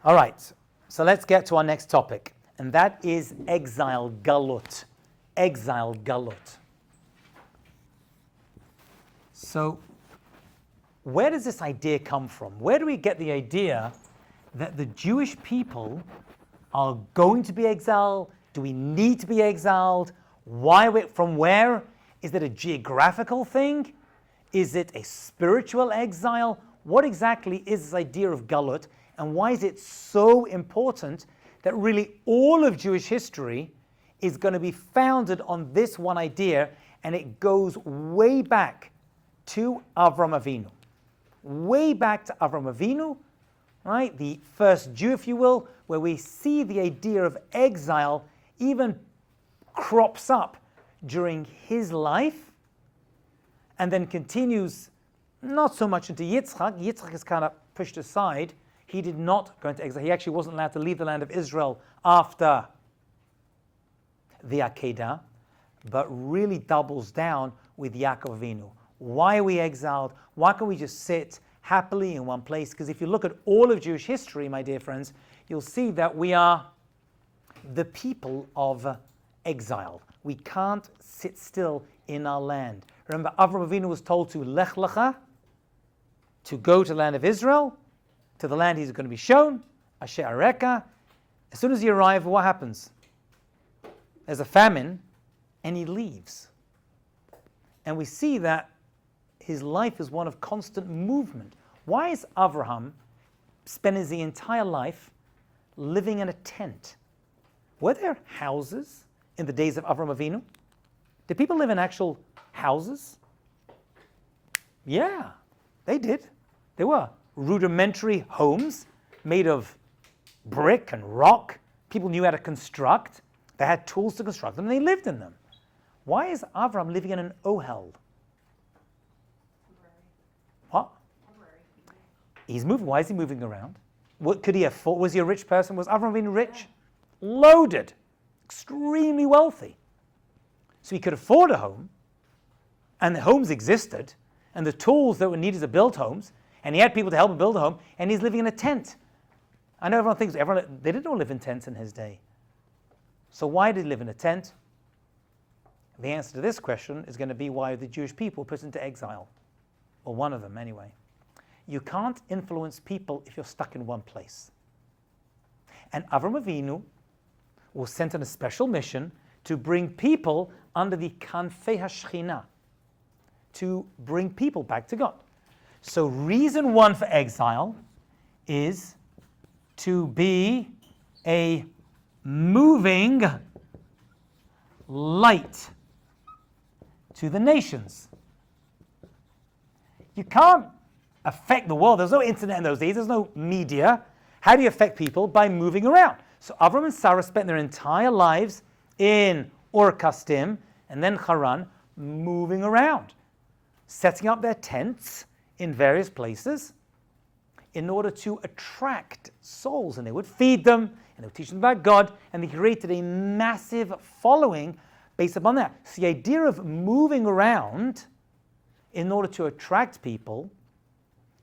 All right, so let's get to our next topic, and that is exile, galut. Exile, galut. So, where does this idea come from? Where do we get the idea that the Jewish people are going to be exiled? Do we need to be exiled? Why? From where? Is it a geographical thing? Is it a spiritual exile? What exactly is this idea of galut? And why is it so important that really all of Jewish history is going to be founded on this one idea, and it goes way back to Avram Avinu. Way back to Avram Avinu, right? The first Jew, if you will, where we see the idea of exile even crops up during his life, and then continues not so much into Yitzchak. Yitzchak is kind of pushed aside. He did not go into exile. He actually wasn't allowed to leave the land of Israel after the Akedah, but really doubles down with Yaakov Avinu. Why are we exiled? Why can't we just sit happily in one place? Because if you look at all of Jewish history, my dear friends, you'll see that we are the people of exile. We can't sit still in our land. Remember, Avram Avinu was told to Lech Lecha, to go to the land of Israel, to the land he's going to be shown, Asher Areka. As soon as he arrives, what happens? There's a famine, and he leaves. And we see that his life is one of constant movement. Why is Abraham spending the entire life living in a tent? Were there houses in the days of Avram Avinu? Did people live in actual houses? Yeah, they did. There were rudimentary homes made of brick and rock. People knew how to construct. They had tools to construct them, and they lived in them. Why is Avram living in an ohel? What? He's moving. Why is he moving around? What could he afford? Was he a rich person? Was Avram Avinu rich? Loaded, extremely wealthy. So he could afford a home, and the homes existed, and the tools that were needed to build homes, and he had people to help him build a home, and he's living in a tent. I know everyone thinks they didn't all live in tents in his day. So why did he live in a tent? The answer to this question is going to be why the Jewish people were put into exile, or one of them anyway. You can't influence people if you're stuck in one place. And Avram Avinu was sent on a special mission to bring people under the Kanfei HaShechina, to bring people back to God. So reason one for exile is to be a moving light to the nations. You can't affect the world. There's no internet in those days. There's no media. How do you affect people? By moving around. So Avram and Sarah spent their entire lives in Ur Kasdim and then Haran, moving around, setting up their tents in various places in order to attract souls. And they would feed them, and they would teach them about God, and they created a massive following based upon that. So the idea of moving around in order to attract people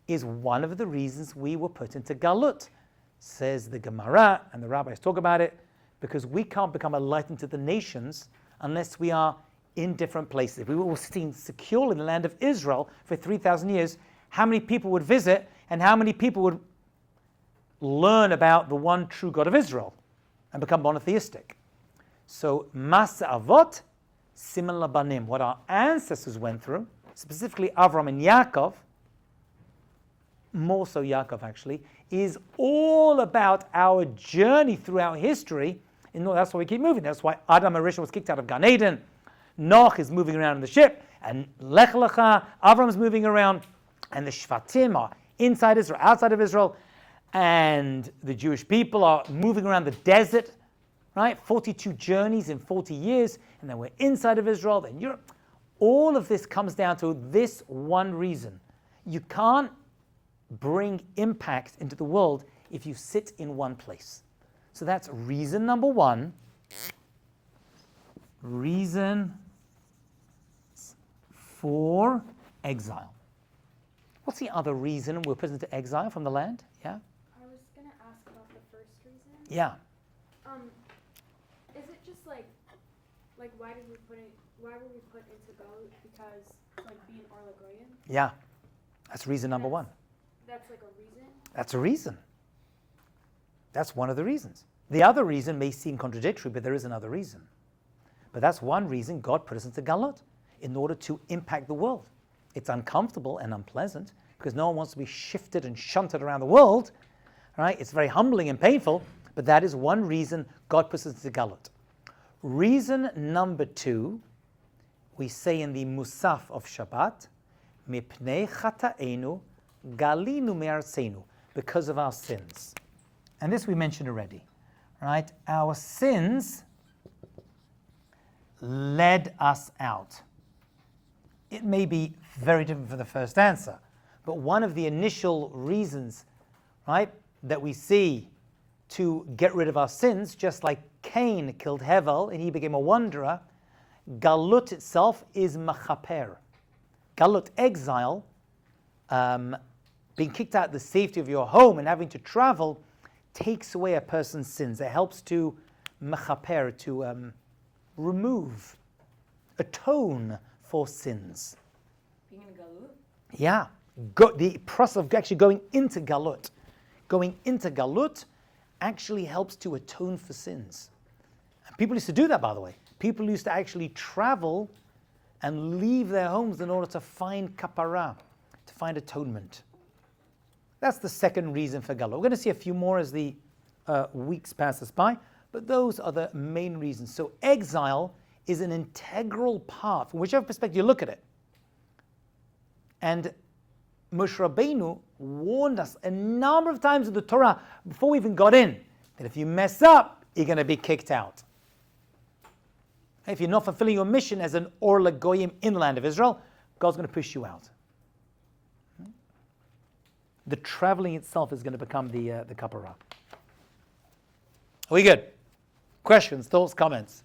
is one of the reasons we were put into galut, says the Gemara, and the rabbis talk about it, because we can't become a light into the nations unless we are in different places. If we were sitting securely in the land of Israel for 3,000 years, how many people would visit and how many people would learn about the one true God of Israel and become monotheistic? So, Masa Avot, Siman Labanim, what our ancestors went through, specifically Avram and Yaakov, more so Yaakov actually, is all about our journey throughout history. That's why we keep moving. That's why Adam Arishon was kicked out of Gan Eden. Noach is moving around in the ship, and Lech Lecha, Avram is moving around, and the Shvatim are inside Israel, outside of Israel, and the Jewish people are moving around the desert, right? 42 journeys in 40 years, and then we're inside of Israel, then Europe. All of this comes down to this one reason. You can't bring impact into the world if you sit in one place. So that's reason number one. Reason for exile. What's the other reason we're put into exile from the land? Yeah? I was going to ask about the first reason? Yeah. Is it just like why were we put into galut? Because like being Orla Goyim? Yeah. That's reason number one. That's like a reason? That's a reason. That's one of the reasons. The other reason may seem contradictory, but there is another reason. But that's one reason God put us into galut, in order to impact the world. It's uncomfortable and unpleasant, because no one wants to be shifted and shunted around the world. Right? It's very humbling and painful, but that is one reason God puts us into galut. Reason number two, we say in the Musaf of Shabbat, Mipnei chata'enu galinu me'artzenu, because of our sins. And this we mentioned already. Right? Our sins led us out. It may be very different from the first answer, but one of the initial reasons, right, that we see to get rid of our sins, just like Cain killed Hevel and he became a wanderer, galut itself is machaper. Galut, exile, being kicked out of the safety of your home and having to travel, takes away a person's sins. It helps to machaper, to remove, atone for sins. Being in galut? Yeah, the process of actually going into galut actually helps to atone for sins. And people used to do that, by the way. People used to actually travel and leave their homes in order to find kapara, to find atonement. That's the second reason for galut. We're going to see a few more as the weeks pass us by, but those are the main reasons. So exile is an integral part, from whichever perspective you look at it. And Moshe Rabbeinu warned us a number of times in the Torah, before we even got in, that if you mess up, you're going to be kicked out. If you're not fulfilling your mission as an Orla Goyim in the land of Israel, God's going to push you out. The traveling itself is going to become the kapara. Are we good? Questions, thoughts, comments?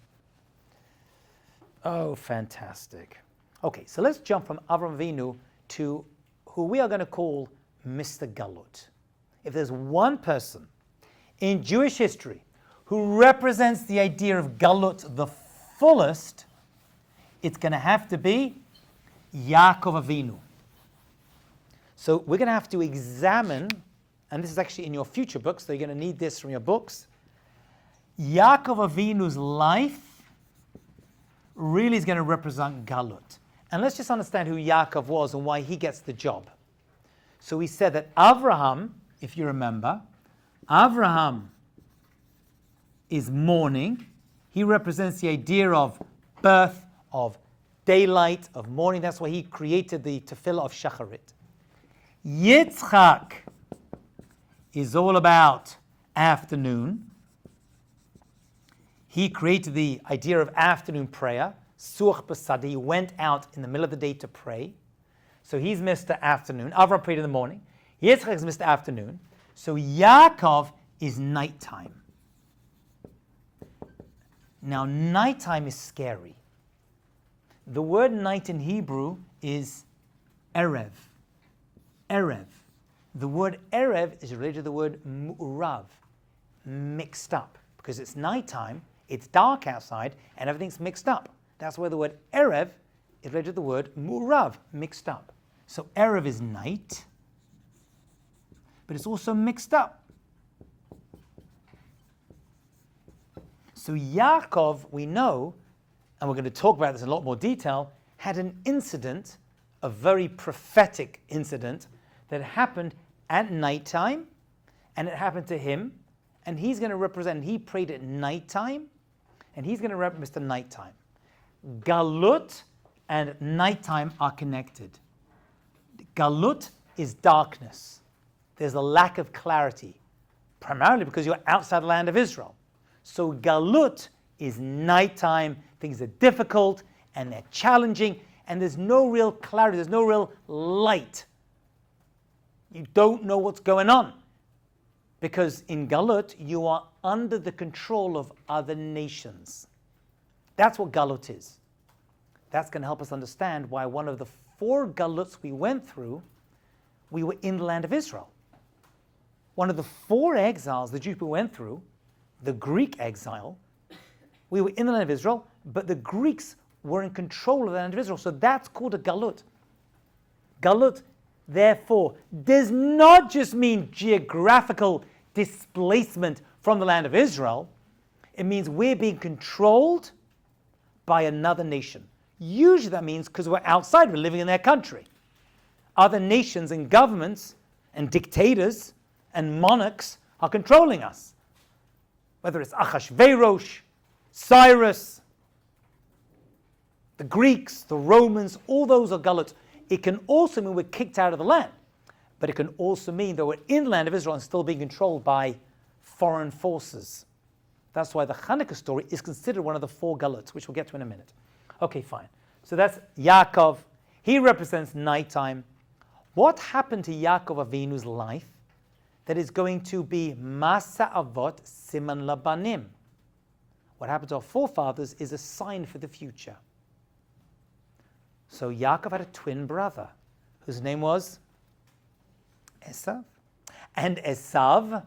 Oh, fantastic. Okay, so let's jump from Avram Avinu to who we are going to call Mr. Galut. If there's one person in Jewish history who represents the idea of Galut the fullest, it's going to have to be Yaakov Avinu. So we're going to have to examine, and this is actually in your future books, so you're going to need this from your books. Yaakov Avinu's life really is going to represent Galut. And let's just understand who Yaakov was and why he gets the job. So we said that Avraham, if you remember, Avraham is morning. He represents the idea of birth, of daylight, of morning. That's why he created the tefillah of Shacharit. Yitzchak is all about afternoon. He created the idea of afternoon prayer. Suach Basada, he went out in the middle of the day to pray. So he's Mr. Afternoon. Avraham prayed in the morning. Yitzchak is Mr. Afternoon. So Yaakov is nighttime. Now, nighttime is scary. The word night in Hebrew is erev. Erev. The word erev is related to the word mu'urav, mixed up. Because it's nighttime, it's dark outside, and everything's mixed up. That's where the word erev is related to the word mu'urav, mixed up. So erev is night, but it's also mixed up. So Yaakov, we know, and we're going to talk about this in a lot more detail, had an incident, a very prophetic incident, that happened at nighttime, and it happened to him, and he's going to represent, he prayed at nighttime, and he's going to represent Mr. Nighttime. Galut and nighttime are connected. Galut is darkness. There's a lack of clarity, primarily because you're outside the land of Israel. So Galut is nighttime, things are difficult, and they're challenging, and there's no real clarity, there's no real light. You don't know what's going on. Because in Galut, you are under the control of other nations. That's what Galut is. That's going to help us understand why one of the 4 Galuts we went through, we were in the land of Israel. one of the 4 exiles the Jews people went through, the Greek exile. We were in the land of Israel, but the Greeks were in control of the land of Israel. So that's called a galut. Galut, therefore, does not just mean geographical displacement from the land of Israel. It means we're being controlled by another nation. Usually that means because we're outside, we're living in their country. Other nations and governments and dictators and monarchs are controlling us. Whether it's Achashverosh, Cyrus, the Greeks, the Romans, all those are galut. It can also mean we're kicked out of the land, but it can also mean that we're in the land of Israel and still being controlled by foreign forces. That's why the Hanukkah story is considered one of the 4 galuts, which we'll get to in a minute. Okay, fine. So that's Yaakov. He represents nighttime. What happened to Yaakov Avinu's life that is going to be Masa Avot Siman Labanim? What happened to our forefathers is a sign for the future. So Yaakov had a twin brother whose name was Esav. And Esav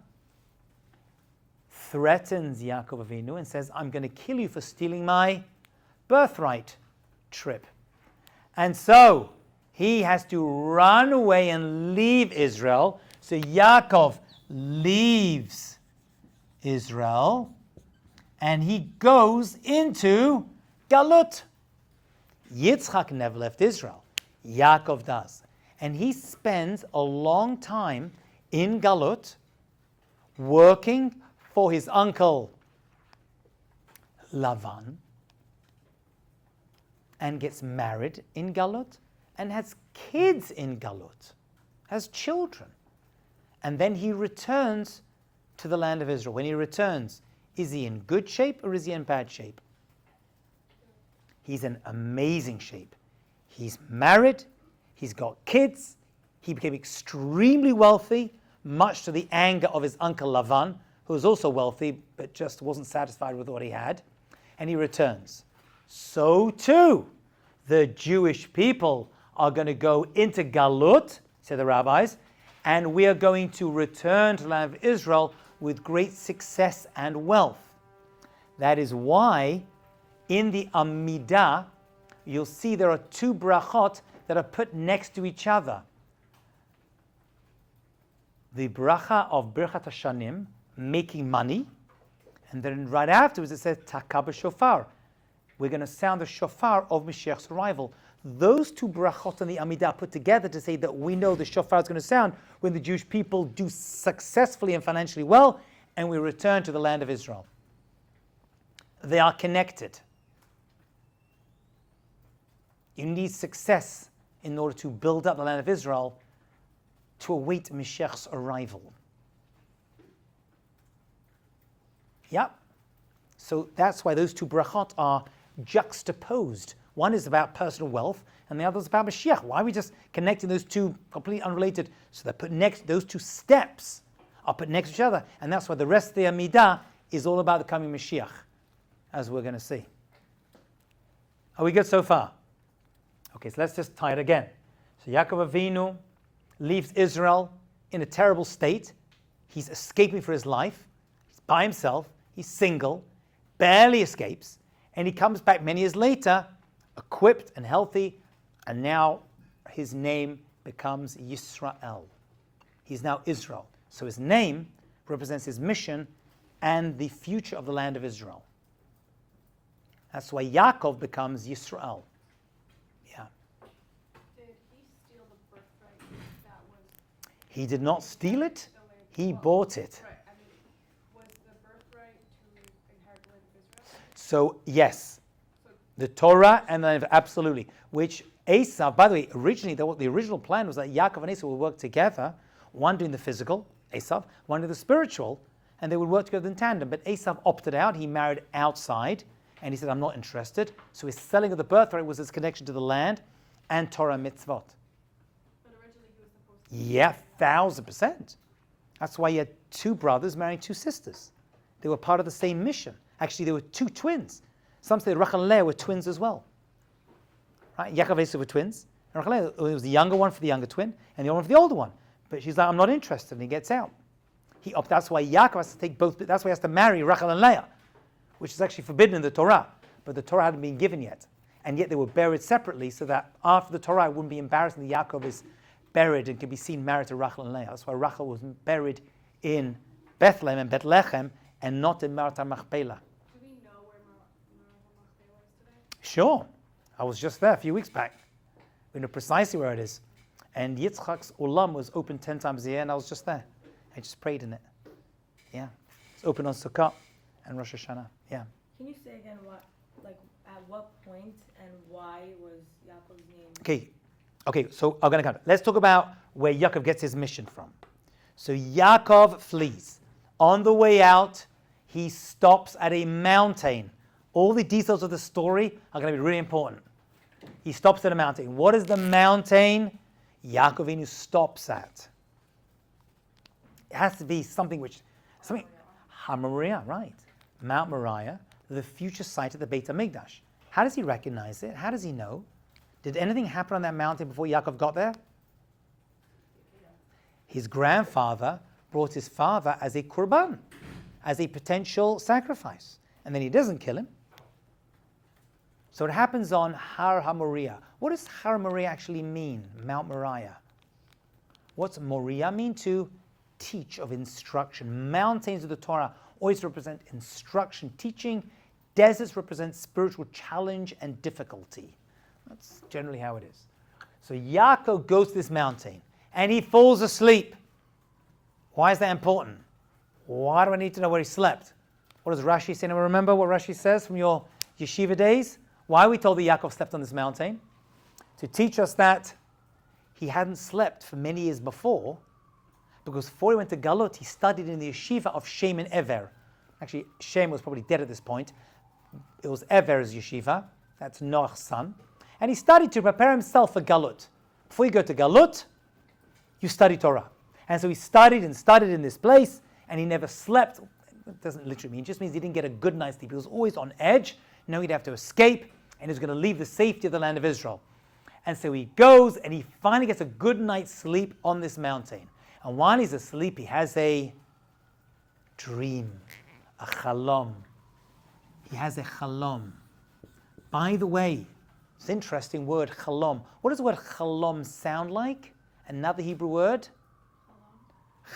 threatens Yaakov Avinu and says, I'm going to kill you for stealing my birthright trip. And so he has to run away and leave Israel. So Yaakov leaves Israel and he goes into Galut. Yitzchak never left Israel. Yaakov does. And he spends a long time in Galut working for his uncle Lavan and gets married in Galut and has kids in Galut, has children. And then he returns to the land of Israel. When he returns, is he in good shape or is he in bad shape? He's in amazing shape. He's married, he's got kids, he became extremely wealthy, much to the anger of his uncle Lavan, who was also wealthy, but just wasn't satisfied with what he had. And he returns. So too, the Jewish people are going to go into Galut, say the rabbis, and we are going to return to the land of Israel with great success and wealth. That is why in the Amidah, you'll see there are 2 brachot that are put next to each other. The bracha of Birchat Hashanim, making money, and then right afterwards it says Taka b'shofar. We're going to sound the shofar of Mashiach's arrival. Those 2 brachot in the Amidah put together to say that we know the shofar is going to sound when the Jewish people do successfully and financially well, and we return to the land of Israel. They are connected. You need success in order to build up the land of Israel to await Mashiach's arrival. Yep. So that's why those 2 brachot are juxtaposed. One is about personal wealth, and the other is about Mashiach. Why are we just connecting those 2 completely unrelated? So they're put next. Those 2 steps are put next to each other, and that's why the rest of the Amidah is all about the coming Mashiach, as we're going to see. Are we good so far? Okay, so let's just tie it again. So Yaakov Avinu leaves Israel in a terrible state. He's escaping for his life. He's by himself. He's single, barely escapes, and he comes back many years later, equipped and healthy, and now his name becomes Yisrael. He's now Israel. So his name represents his mission and the future of the land of Israel. That's why Yaakov becomes Yisrael. Yeah. Did he steal the birthright that was... He did not steal it. He bought it. Right, I mean, was the birthright to inherit the land of Israel? So yes, the Torah and then absolutely. Which Esav, by the way, originally the original plan was that Yaakov and Esav would work together, one doing the physical, Esav, one doing the spiritual, and they would work together in tandem. But Esav opted out. He married outside, and he said, "I'm not interested." So his selling of the birthright was his connection to the land and Torah mitzvot. But originally he was supposed to... Yeah, 1,000%. That's why he had 2 brothers marrying 2 sisters. They were part of the same mission. Actually, they were 2 twins. Some say Rachel and Leah were twins as well. Right? Yaakov and Esau were twins. And Rachel and Leah, it was the younger one for the younger twin, and the older one for the older one. But she's like, I'm not interested, and he gets out. That's why Yaakov has to take both. That's why he has to marry Rachel and Leah, which is actually forbidden in the Torah. But the Torah hadn't been given yet. And yet they were buried separately so that after the Torah it wouldn't be embarrassing that Yaakov is buried and can be seen married to Rachel and Leah. That's why Rachel was buried in Bethlehem and Bethlehem and not in Marat Machpelah. Do we know where Machpelah is today? Sure. I was just there a few weeks back. We know precisely where it is. And Yitzchak's Olam was open 10 times a year, and I was just there. I just prayed in it. Yeah. It's open on Sukkot and Rosh Hashanah. Yeah. Can you say again at what point and why was Yaakov's name? Okay, so I'm going to count. Let's talk about where Yaakov gets his mission from. So Yaakov flees. On the way out, he stops at a mountain. All the details of the story are going to be really important. He stops at a mountain. What is the mountain Yaakov Avinu stops at? It has to be something Moriah, right? Mount Moriah, the future site of the Beit HaMikdash. How does he recognize it? How does he know? Did anything happen on that mountain before Yaakov got there? His grandfather brought his father as a kurban, as a potential sacrifice. And then he doesn't kill him. So it happens on Har HaMoriah. What does Har Moriah actually mean, Mount Moriah? What's Moriah mean? To teach, of instruction. Mountains of the Torah always represent instruction, teaching. Deserts represent spiritual challenge and difficulty. That's generally how it is. So Yaakov goes to this mountain and he falls asleep. Why is that important? Why do I need to know where he slept? What does Rashi say? Anyone remember what Rashi says from your yeshiva days? Why are we told that Yaakov slept on this mountain? To teach us that he hadn't slept for many years before, because before he went to Galut, he studied in the yeshiva of Shem and Ever. Actually, Shem was probably dead at this point. It was Ever's yeshiva. That's Noach's son. And he studied to prepare himself for Galut. Before you go to Galut, you study Torah. And so he studied in this place, and he never slept. It doesn't literally mean, it just means he didn't get a good night's sleep. He was always on edge, knowing he'd have to escape, and he was going to leave the safety of the land of Israel. And so he goes, and he finally gets a good night's sleep on this mountain. And while he's asleep, he has a dream, a chalom. He has a chalom. By the way, it's an interesting word, chalom. What does the word chalom sound like? Another Hebrew word?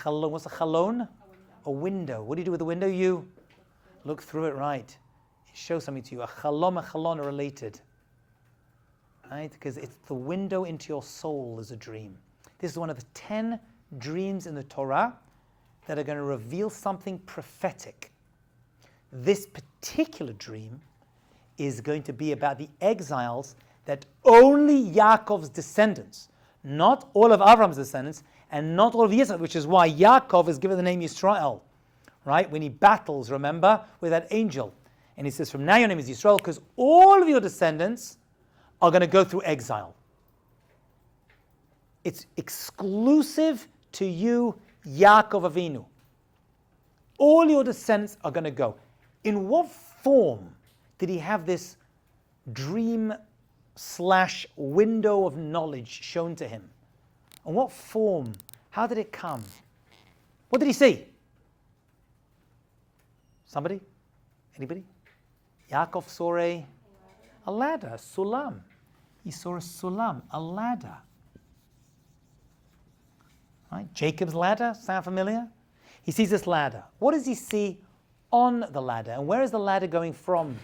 Chalom. What's a chalon? A window. What do you do with the window? You look through it, right? It shows something to you. A chalom and chalon are related. Right? Because it's the window into your soul is a dream. This is one of the 10 dreams in the Torah that are going to reveal something prophetic. This particular dream is going to be about the exiles that only Yaakov's descendants, not all of Avram's descendants, and not all of Yisrael, which is why Yaakov is given the name Yisrael, right? When he battles, remember, with that angel. And he says, from now your name is Yisrael, because all of your descendants are going to go through exile. It's exclusive to you, Yaakov Avinu. All your descendants are going to go. In what form did he have this dream/window of knowledge shown to him? In what form? How did it come? What did he see? Somebody? Anybody? Yaakov saw a ladder, a sulam. He saw a sulam, a ladder. Right? Jacob's ladder, sound familiar? He sees this ladder. What does he see on the ladder? And where is the ladder going from?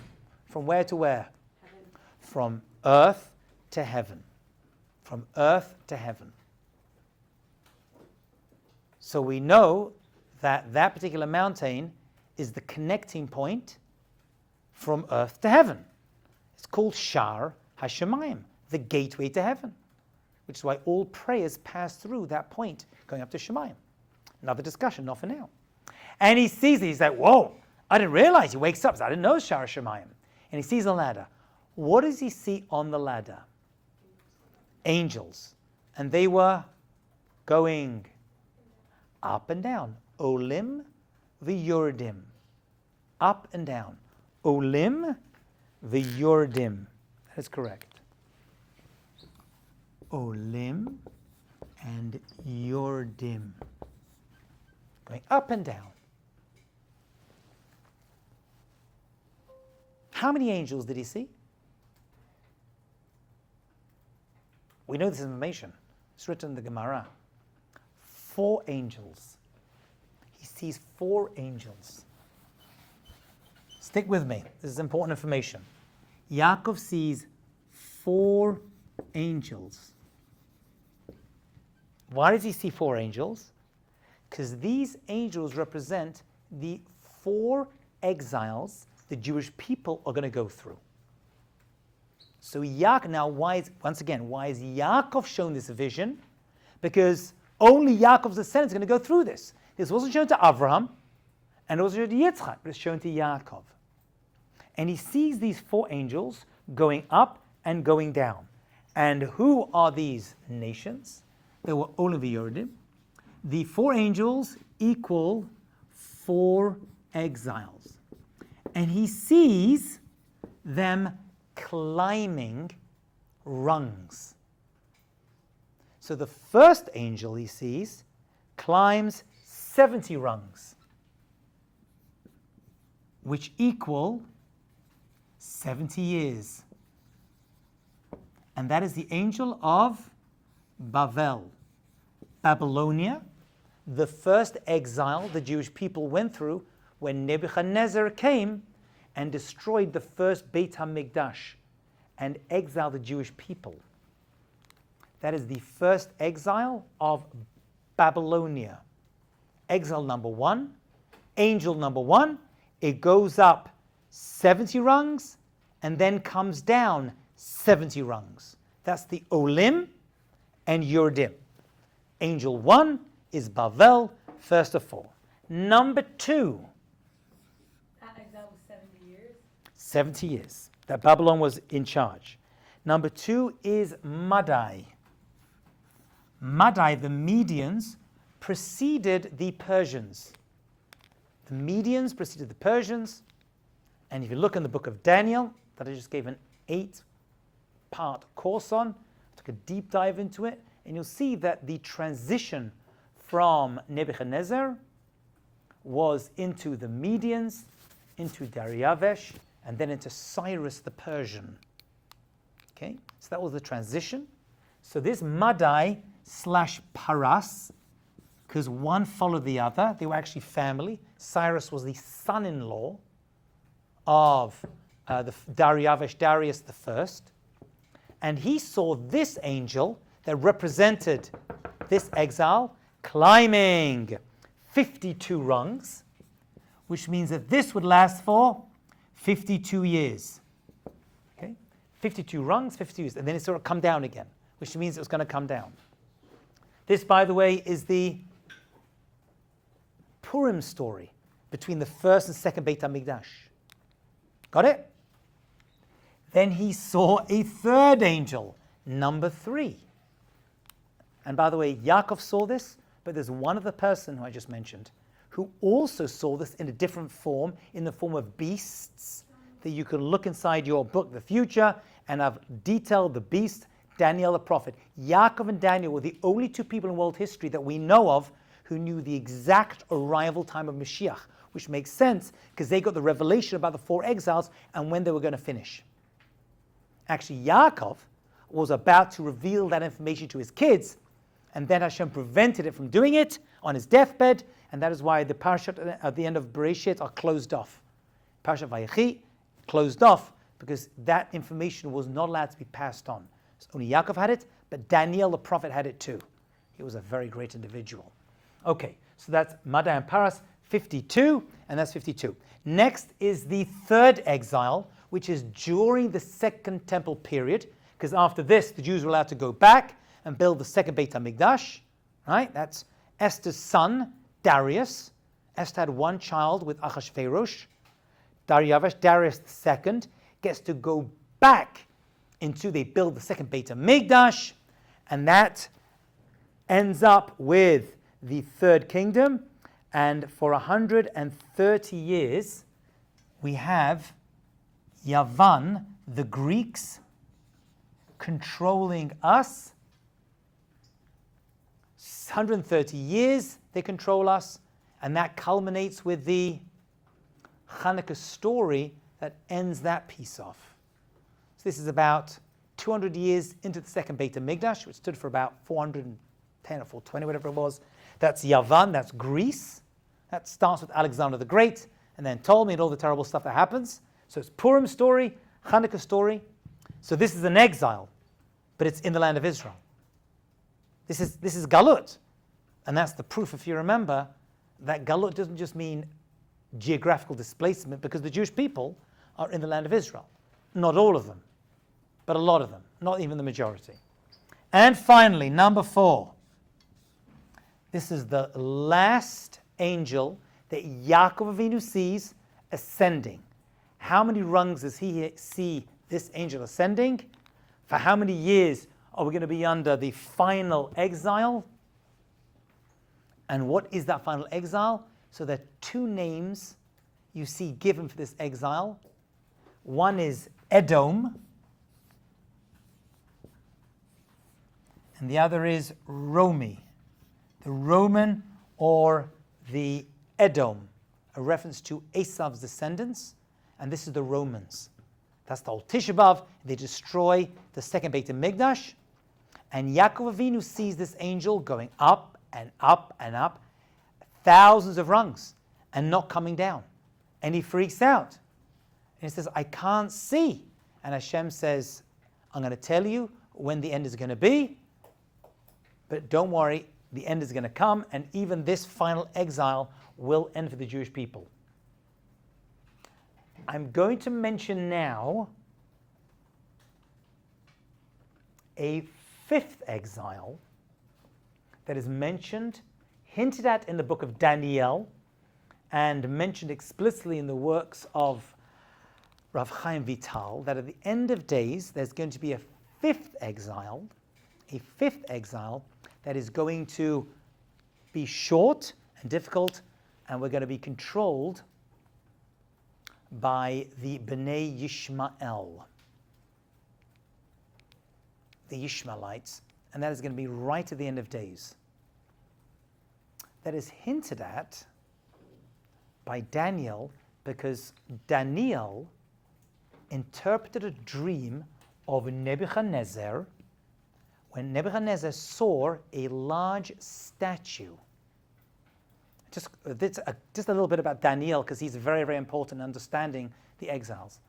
From where to where? Heaven. From earth to heaven. From earth to heaven. So we know that that particular mountain is the connecting point from earth to heaven. It's called Shar HaShemayim, the gateway to heaven, which is why all prayers pass through that point going up to Shemayim. Another discussion, not for now. And he sees it, he's like, whoa, I didn't realize. He wakes up, I didn't know Shar HaShemayim. And he sees a ladder. What does he see on the ladder? Angels. And they were going up and down. Olim v'yordim. Up and down. Olim v'yordim. That is correct. Olim and yordim. going up and down. How many angels did he see? We know this information. It's written in the Gemara. 4 angels. He sees 4 angels. Stick with me. This is important information. Yaakov sees 4 angels. Why does he see 4 angels? Because these angels represent the 4 exiles the Jewish people are going to go through. So now why is Yaakov shown this vision? Because only Yaakov's descendants are going to go through this. This wasn't shown to Avraham, and it wasn't shown to Yitzchak, but it's shown to Yaakov. And he sees these 4 angels going up and going down. And who are these nations? They were Olim v'Yoredim. The 4 angels equal 4 exiles. And he sees them climbing rungs. So the first angel he sees climbs 70 rungs, which equal 70 years. And that is the angel of Bavel, Babylonia, the first exile the Jewish people went through when Nebuchadnezzar came and destroyed the first Beit HaMikdash and exiled the Jewish people. That is the first exile of Babylonia. Exile number 1, angel number 1, it goes up 70 rungs and then comes down 70 rungs. That's the Olim and Yoredim. Angel 1 is Bavel, first of all. Number 2. That exile was 70 years? 70 years. That Babylon was in charge. Number 2 is Madai. Madai, the Medians, preceded the Persians. The Medians preceded the Persians. And if you look in the book of Daniel, that I just gave an 8-part course on, took a deep dive into it, and you'll see that the transition from Nebuchadnezzar was into the Medians, into Dariavesh, and then into Cyrus the Persian. Okay, so that was the transition. So this Madai / Paras, because one followed the other, they were actually family. Cyrus was the son-in-law of the Dariavesh, Darius the First, and he saw this angel that represented this exile climbing 52 rungs, which means that this would last for 52 years. Okay, 52 rungs, 52 years, and then it sort of come down again, which means it was going to come down. This, by the way, is the Purim story between the first and second Beit HaMikdash. Got it? Then he saw a third angel, number 3. And by the way, Yaakov saw this, but there's one other person who I just mentioned who also saw this in a different form, in the form of beasts, that you can look inside your book, The Future, and I've detailed the beast, Daniel the prophet. Yaakov and Daniel were the only 2 people in world history that we know of who knew the exact arrival time of Mashiach, which makes sense because they got the revelation about the 4 exiles and when they were going to finish. Actually, Yaakov was about to reveal that information to his kids, and then Hashem prevented it from doing it on his deathbed, and that is why the parashat at the end of Bereshit are closed off. Parashat Vayechi closed off because that information was not allowed to be passed on. So only Yaakov had it, but Daniel the prophet had it too. He was a very great individual. Okay, so that's Madai and Paras, 52, and that's 52. Next is the third exile, which is during the Second Temple period, because after this, the Jews were allowed to go back and build the second Beit HaMikdash, right? That's Esther's son, Darius. Esther had one child with Achashverosh. Darius II, gets to go back they build the second Beit HaMikdash, and that ends up with the third kingdom. And for 130 years, we have Yavan, the Greeks, controlling us. 130 years they control us, And that culminates with the Hanukkah story that ends that piece off. So this is about 200 years into the second Beit HaMikdash, which stood for about 410 or 420, whatever it was. That's Yavan, that's Greece. That starts with Alexander the Great, and then Ptolemy and all the terrible stuff that happens. So it's Purim story, Hanukkah story. So this is an exile, but it's in the land of Israel. This is galut. And that's the proof, if you remember, that galut doesn't just mean geographical displacement, because the Jewish people are in the land of Israel. Not all of them, but a lot of them, not even the majority. And finally, number 4. This is the last angel that Yaakov Avinu sees ascending. How many rungs does he see this angel ascending? For how many years are we going to be under the final exile? And what is that final exile? So there are 2 names you see given for this exile. One is Edom, and the other is Romi, the Roman or the Edom, a reference to Esau's descendants, and this is the Romans. That's the whole Tisha B'Av. They destroy the second Beit HaMikdash, and Yaakov Avinu sees this angel going up and up and up, thousands of rungs, and not coming down. And he freaks out. And he says, I can't see. And Hashem says, I'm going to tell you when the end is going to be, but don't worry, the end is going to come, and even this final exile will end for the Jewish people. I'm going to mention now a 5th exile that is mentioned, hinted at in the book of Daniel, and mentioned explicitly in the works of Rav Chaim Vital, that at the end of days there's going to be a 5th exile that is going to be short and difficult, and we're going to be controlled by the Bnei Yishmael, the Ishmaelites, and that is going to be right at the end of days. That is hinted at by Daniel, because Daniel interpreted a dream of Nebuchadnezzar when Nebuchadnezzar saw a large statue. Just a little bit about Daniel, because he's very, very important in understanding the exiles.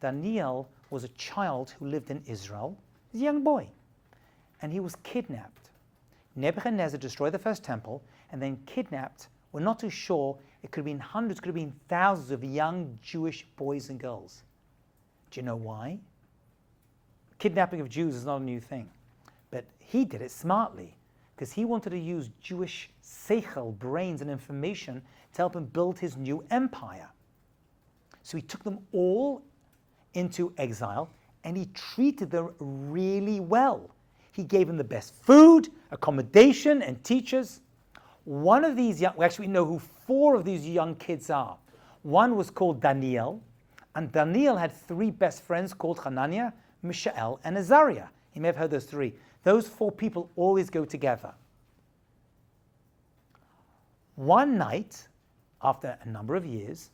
Daniel was a child who lived in Israel, a young boy, and he was kidnapped. Nebuchadnezzar destroyed the first temple and then kidnapped, we're not too sure, it could have been hundreds, could have been thousands of young Jewish boys and girls. Do you know why? Kidnapping of Jews is not a new thing, but he did it smartly, because he wanted to use Jewish seichel, brains and information, to help him build his new empire. So he took them all into exile, and he treated them really well. He gave them the best food, accommodation, and teachers. One of these young, we actually know who 4 of these young kids are. One was called Daniel, and Daniel had 3 best friends called Hananiah, Mishael, and Azariah. You may have heard those 3. Those 4 people always go together. One night, after a number of years,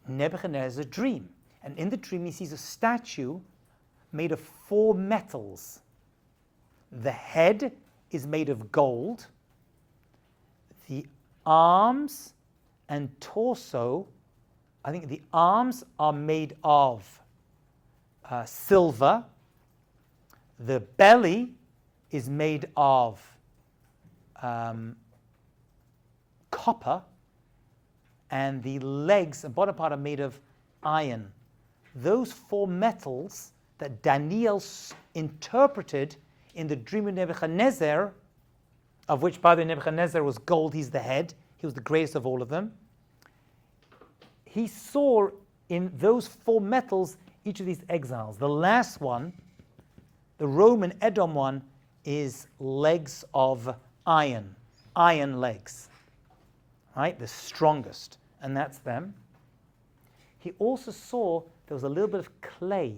Nebuchadnezzar has a dream. And in the dream, he sees a statue made of 4 metals. The head is made of gold. The arms and torso, I think the arms are made of silver. The belly is made of copper, and the legs and bottom part are made of iron. Those 4 metals that Daniel interpreted in the dream of Nebuchadnezzar, of which, by the way, Nebuchadnezzar was gold, he's the head, he was the greatest of all of them. He saw in those 4 metals each of these exiles. The last one, the Roman Edom one, is legs of iron legs, right? The strongest, and that's them. He also saw there was a little bit of clay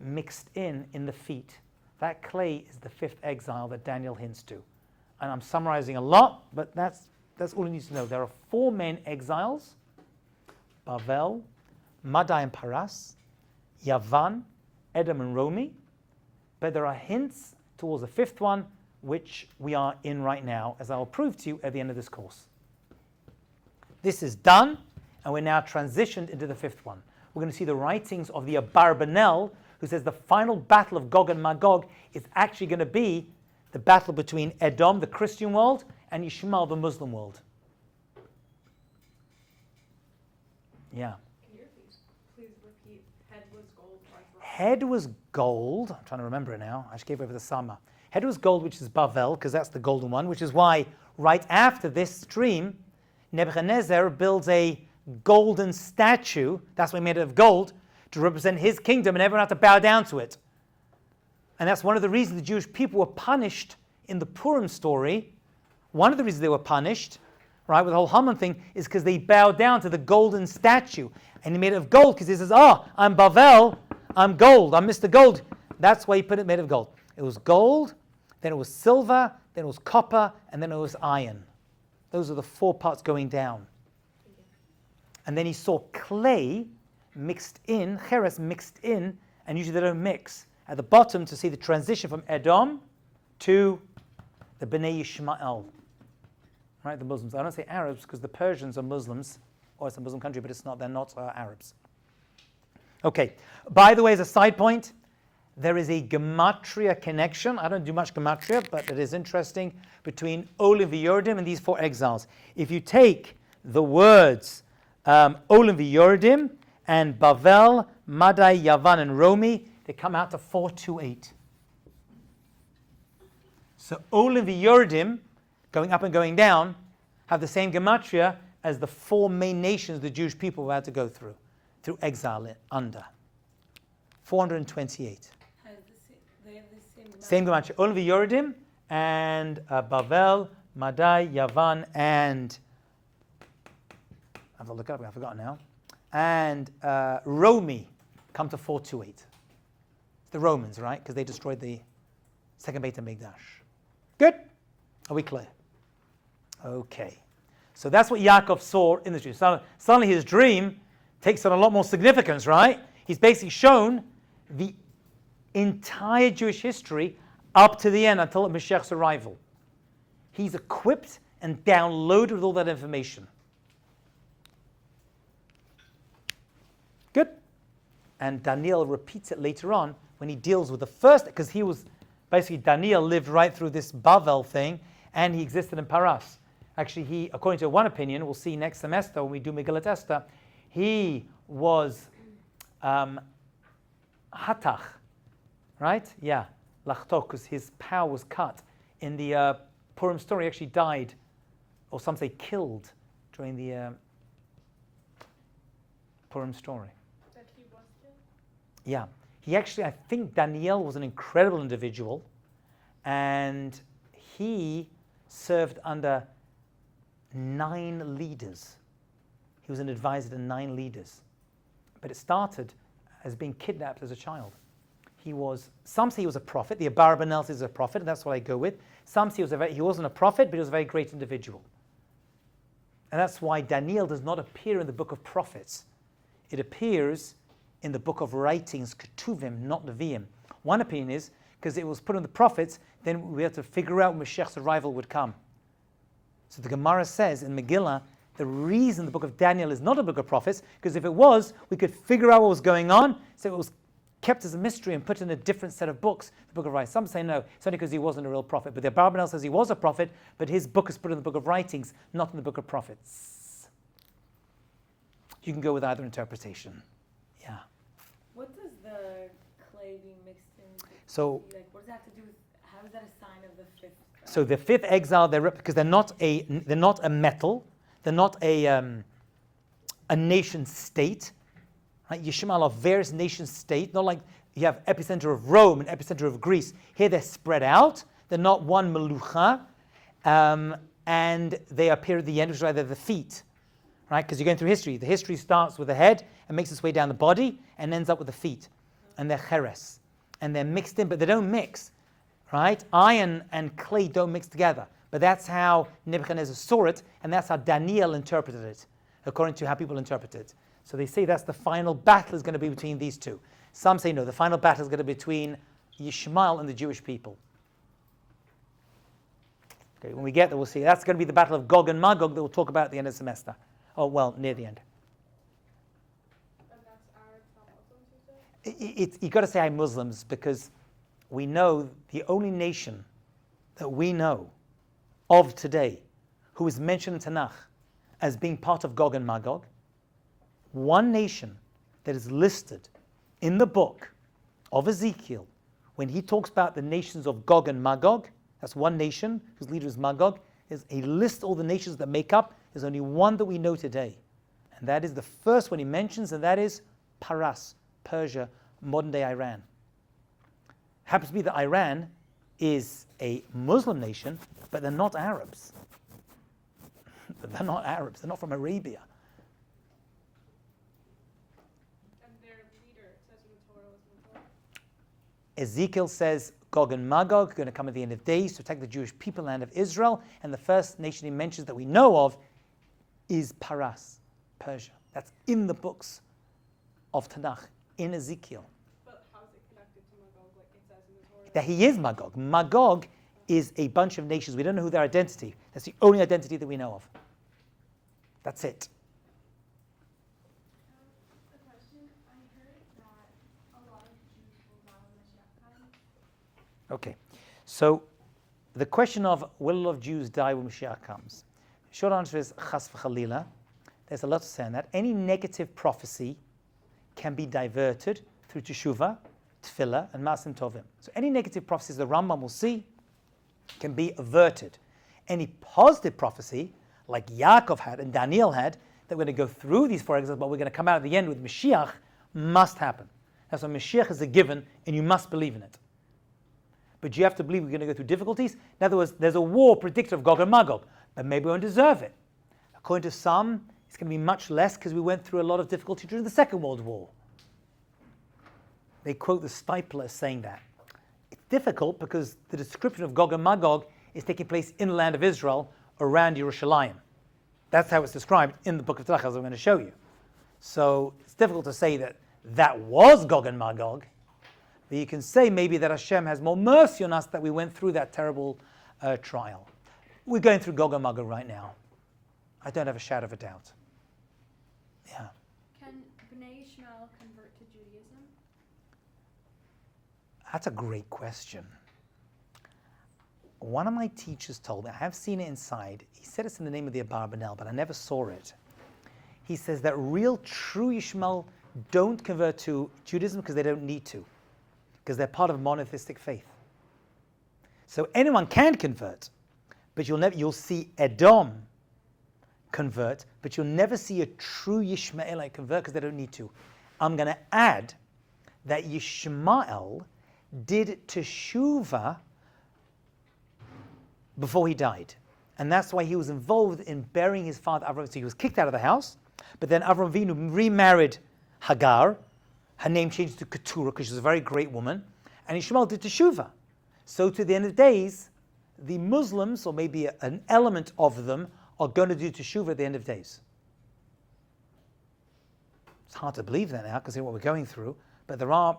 mixed in the feet. That clay is the 5th exile that Daniel hints to. And I'm summarizing a lot, but that's That's all you need to know. There are 4 main exiles: Bavel, Madai and Paras, Yavan, Edom and Romi. But there are hints towards the 5th one, which we are in right now, as I will prove to you at the end of this course. This is done, and we're now transitioned into the 5th one. We're going to see the writings of the Abarbanel, who says the final battle of Gog and Magog is actually going to be the battle between Edom, the Christian world, and Ishmael, the Muslim world. Yeah. Can you please repeat? Head was gold. Head was gold. I'm trying to remember it now. I just gave over the Sama. Head was gold, which is Bavel, because that's the golden one, which is why right after this stream, Nebuchadnezzar builds a golden statue, that's why he made it of gold, to represent his kingdom, and everyone had to bow down to it. And that's one of the reasons the Jewish people were punished in the Purim story. One of the reasons they were punished, right, with the whole Haman thing, is because they bowed down to the golden statue. And he made it of gold because he says, I'm Bavel, I'm gold, I'm Mr. Gold. That's why he put it made of gold. It was gold, then it was silver, then it was copper, and then it was iron. Those are the 4 parts going down. And then he saw clay mixed in, cheres mixed in, and usually they don't mix, at the bottom to see the transition from Edom to the Bnei Yishmael, right, the Muslims. I don't say Arabs because the Persians are Muslims, or it's a Muslim country, but it's not, they're not Arabs. Okay, by the way, as a side point, there is a gematria connection. I don't do much gematria, but it is interesting, between Olim v'Yordim and these 4 exiles. If you take the words Olim v'Yordim and Bavel, Madai, Yavan, and Romi, they come out to 428. So Olim v'Yordim, going up and going down, have the same gematria as the 4 main nations the Jewish people had to go through exile under. 428. They have the same. Same gematria. Olim v'Yordim and Bavel, Madai, Yavan, and I have to look up. I've forgotten now. And Romi come to 428. It's the Romans, right? Because they destroyed the second Beit HaMikdash. Good? Are we clear? Okay. So that's what Yaakov saw in the dream. Suddenly his dream takes on a lot more significance, right? He's basically shown the entire Jewish history up to the end until Mashiach's arrival. He's equipped and downloaded with all that information. Good? And Daniel repeats it later on when he deals with the first, because he was, basically Daniel lived right through this Bavel thing, and he existed in Paras. Actually, he, according to one opinion, we'll see next semester when we do Megillat Esther, he was Hatach, right? Yeah, Lachtok, because his power was cut. In the Purim story, he actually died, or some say killed, during the Purim story. That he was killed? Yeah. He actually, I think Daniel was an incredible individual, and he served under 9 leaders. He was an advisor to 9 leaders. But it started as being kidnapped as a child. Some say he was a prophet. The Abarbanel says he was a prophet, and that's what I go with. Some say he wasn't a prophet, but he was a very great individual. And that's why Daniel does not appear in the book of prophets. It appears in the book of writings, Ketuvim, not Nevi'im. One opinion is, because it was put in the prophets, then we have to figure out when Mashiach's arrival would come. So the Gemara says in Megillah, the reason the book of Daniel is not a book of prophets, because if it was, we could figure out what was going on, so it was kept as a mystery and put in a different set of books, the book of writings. Some say no, it's only because he wasn't a real prophet. But the Abarbanel says he was a prophet, but his book is put in the book of writings, not in the book of prophets. You can go with either interpretation. Yeah. What does the clay being mixed in? So, like, what does that have to do with? How is that a sign of the 5th? So the 5th exile, because they're not a metal, they're not a nation state. Right? Yishmael are various nation states, not like you have epicenter of Rome and epicenter of Greece. Here they're spread out. They're not one melucha, and they appear at the end, which is why they're the feet. Right? Because you're going through history. The history starts with the head and makes its way down the body and ends up with the feet. And they're cheres. And they're mixed in, but they don't mix. Right? Iron and clay don't mix together. But that's how Nebuchadnezzar saw it, and that's how Daniel interpreted it, according to how people interpret it. So they say that's the final battle is going to be between these two. Some say no, the final battle is going to be between Yishmael and the Jewish people. Okay, when we get there, we'll see. That's going to be the battle of Gog and Magog that we'll talk about at the end of the semester. Oh, well, near the end. And that's Arabs, not Muslims, you said? You've got to say I'm Muslims because we know the only nation that we know of today who is mentioned in Tanakh as being part of Gog and Magog, one nation that is listed in the book of Ezekiel when he talks about the nations of Gog and Magog, that's one nation whose leader is Magog, is he lists all the nations that make up. There's only one that we know today, and that is the first one he mentions, and that is Paras, Persia, modern-day Iran. Happens to be that Iran is a Muslim nation, but they're not Arabs. They're not Arabs. They're not from Arabia. And their leader, it says in the Torah, was Magog. Ezekiel says Gog and Magog are going to come at the end of days to attack the Jewish people land of Israel, and the first nation he mentions that we know of is Paras, Persia. That's in the books of Tanakh, in Ezekiel. But how is it connected to Magog, like it says in the Torah? That he is Magog. Magog is a bunch of nations. We don't know who their identity. That's the only identity that we know of. That's it. A question. I heard that a lot of Jews will die when Mashiach comes. Okay. So the question of will a lot of Jews die when Mashiach comes? Short answer is chas v'chalila. There's a lot to say on that. Any negative prophecy can be diverted through teshuvah, tefillah, and masim tovim. So any negative prophecies the Rambam will see can be averted. Any positive prophecy, like Yaakov had and Daniel had, that we're going to go through these four exiles, but we're going to come out at the end with Mashiach, must happen. That's why Mashiach is a given, and you must believe in it. But you have to believe we're going to go through difficulties. In other words, there's a war predicted of Gog and Magog, but maybe we won't deserve it. According to some, it's going to be much less because we went through a lot of difficulty during the Second World War. They quote the Stipler as saying that. It's difficult because the description of Gog and Magog is taking place in the land of Israel around Yerushalayim. That's how it's described in the book of Tanakh, as I'm going to show you. So it's difficult to say that that was Gog and Magog, but you can say maybe that Hashem has more mercy on us that we went through that terrible trial. We're going through Gog and Magog right now. I don't have a shadow of a doubt. Yeah. Can Bnei Ishmael convert to Judaism? That's a great question. One of my teachers told me, I have seen it inside, he said it's in the name of the Abarbanel, but I never saw it. He says that real, true Ishmael don't convert to Judaism because they don't need to, because they're part of a monotheistic faith. So anyone can convert, but you'll see Edom convert, but you'll never see a true Yishmaelite convert because they don't need to. I'm going to add that Yishmael did teshuvah before he died. And that's why he was involved in burying his father Avram. So he was kicked out of the house, but then Avram Avinu remarried Hagar. Her name changed to Keturah because she was a very great woman. And Ishmael did teshuvah. So to the end of days, the Muslims, or maybe an element of them, are going to do teshuvah at the end of days. It's hard to believe that now, considering what we're going through, but there are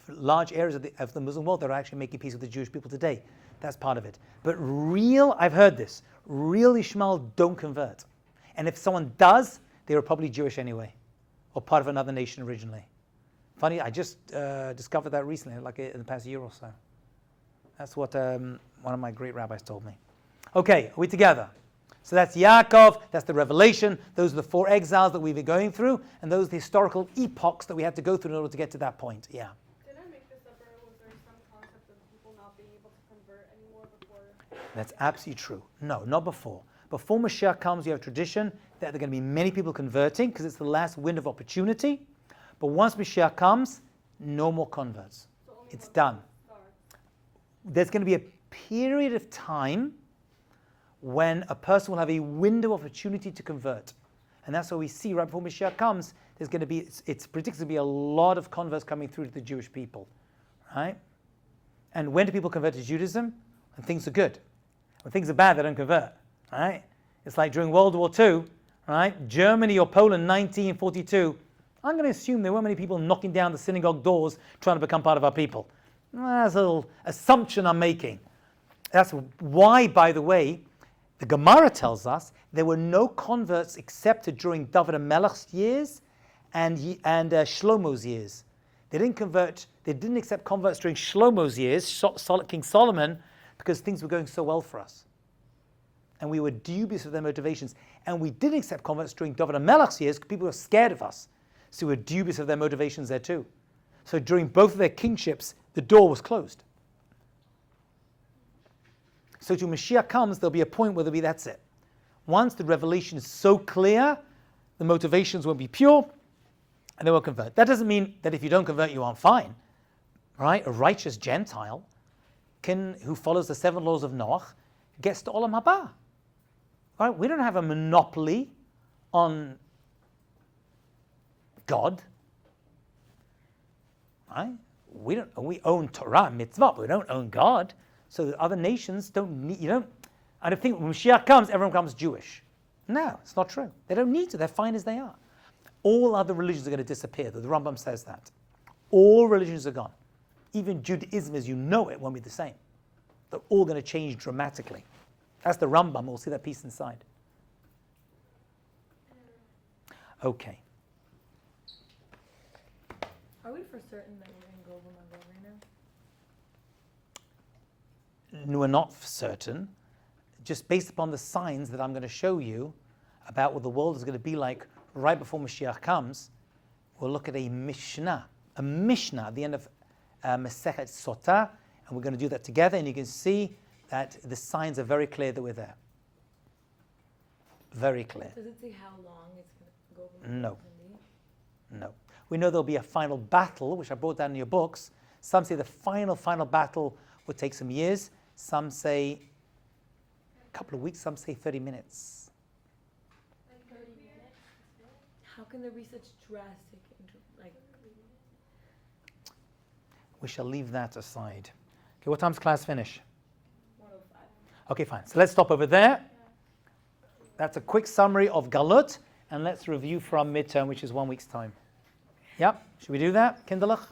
large areas of the Muslim world that are actually making peace with the Jewish people today. That's part of it. But I've heard this, real Ishmael don't convert. And if someone does, they were probably Jewish anyway, or part of another nation originally. Funny, I just discovered that recently, like in the past year or so. That's what one of my great rabbis told me. Okay, are we together? So that's Yaakov, that's the revelation, those are the four exiles that we've been going through, and those are the historical epochs that we had to go through in order to get to that point. Yeah. Did I make this up, or was there some concept of people not being able to convert anymore before? That's absolutely true. No, not before. Before Mashiach comes, you have tradition that there are going to be many people converting because it's the last wind of opportunity. But once Mashiach comes, no more converts. So only It's when done. it starts. There's going to be a period of time when a person will have a window of opportunity to convert. And that's what we see right before Mashiach comes. There's going to be, it's predicted to be a lot of converts coming through to the Jewish people. Right? And when do people convert to Judaism? And things are good. When things are bad, they don't convert, right? It's like during World War II, right? Germany or Poland, 1942. I'm going to assume there weren't many people knocking down the synagogue doors trying to become part of our people. That's a little assumption I'm making. That's why, by the way, the Gemara tells us there were no converts accepted during David HaMelech's years and Shlomo's years. They didn't accept converts during Shlomo's years, King Solomon, because things were going so well for us. And we were dubious of their motivations. And we didn't accept converts during David HaMelech's years because people were scared of us. So we were dubious of their motivations there too. So during both of their kingships, the door was closed. So till Mashiach comes, there'll be a point where that's it. Once the revelation is so clear, the motivations won't be pure, and they won't convert. That doesn't mean that if you don't convert, you aren't fine. Right? A righteous Gentile who follows the 7 laws of Noach gets to Olam Haba. Right? We don't have a monopoly on God. Right? We own Torah, mitzvah, but we don't own God. So the other nations don't need, I don't think when Mashiach comes, everyone becomes Jewish. No, it's not true. They don't need to. They're fine as they are. All other religions are going to disappear. The Rambam says that. All religions are gone. Even Judaism, as you know it, won't be the same. They're all going to change dramatically. That's the Rambam. We'll see that piece inside. Okay. Are we for certain that we're in Gog Magog right now? No, we're not certain. Just based upon the signs that I'm going to show you about what the world is going to be like right before Mashiach comes, we'll look at a Mishnah at the end of Masechet Sotah, and we're going to do that together, and you can see that the signs are very clear that we're there. Very clear. Does it say how long it's going to go? No. No. We know there'll be a final battle, which I brought down in your books. Some say the final battle will take some years. Some say a couple of weeks. Some say 30 minutes. Like 30 minutes? How can there be such drastic, We shall leave that aside. Okay, what time's class finish? 105. Okay, fine. So let's stop over there. That's a quick summary of galut, and let's review from midterm, which is 1 week's time. Yep. Should we do that, Kinderlich?